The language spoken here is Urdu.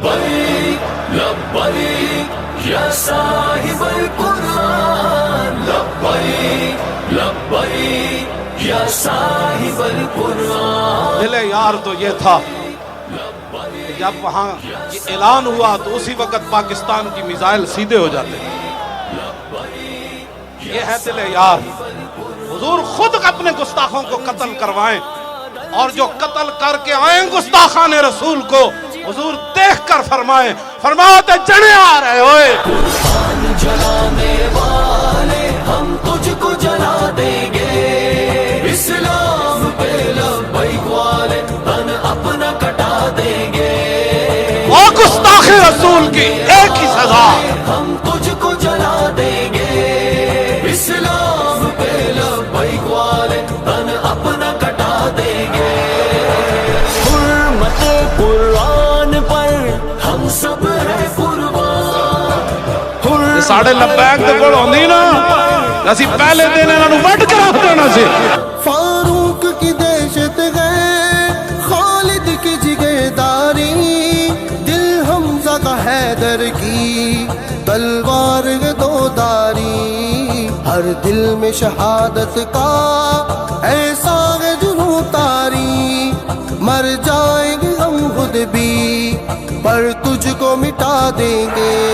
لبیک لبیک یا صاحب القرآن، لبیک لبیک یا صاحب القرآن۔ دل یار تو یہ تھا کہ جب وہاں یہ اعلان ہوا تو اسی وقت پاکستان کی میزائل سیدھے ہو جاتے ہیں۔ یہ ہے دل یار۔ حضور خود اپنے گستاخوں کو قتل کروائیں، اور جو قتل کر کے آئیں گستاخان رسول کو، حضور دیکھ کر فرمائیں، فرماتے جنے آ رہے ہوئے۔ قرآن جلانے والے ہم تجھ کو جلا دیں گے، اسلام پہ لبیک والے تن اپنا کٹا دیں گے۔ اور گستاخ رسول کی ایک ہی سزا، ہم تجھ کو جلا دیں گے، اسلام پہ لبیک والے تن اپنا کٹا دیں گے۔ حرمت قرآن پر ہم سب ہیں قربان۔ ساڑھے لبیک دے کوڑ ہوندی نا، اسی پہلے دن انہاں نوں وڈ کے رکھ دینا سی۔ فاروق کی دہشت ہے، خالد کی جگرداری، دل حمزہ کا حیدر کی تلوار دو داری، ہر دل میں شہادت کا ایسا ہے جنوں تاری، مر جائیں گے ہم خود بھی پر تجھ کو مٹا دیں گے۔